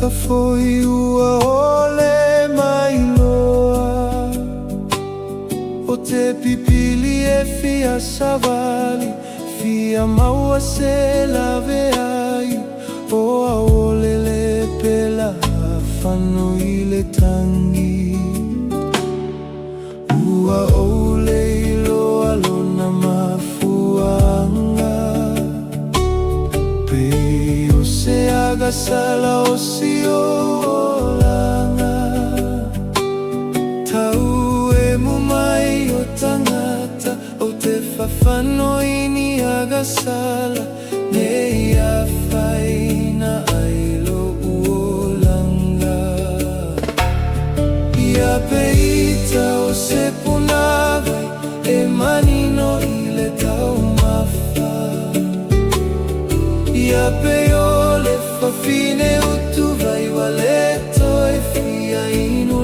Soifua ole mailoa, o te pipili e fia savali, fia maua se lave ai, o a ole lepela whanu i le tangi. Ua ole iloa lona mafuanga, pei o se agasala o si o langa. Tau e mumai o tangata, o te whawhanoini agasala, nei a whaina ailo uolanga. Ia peita o se punawai, e manino i le tau mawha. Ia pe o le whawhine utu vai wa le toi fia inu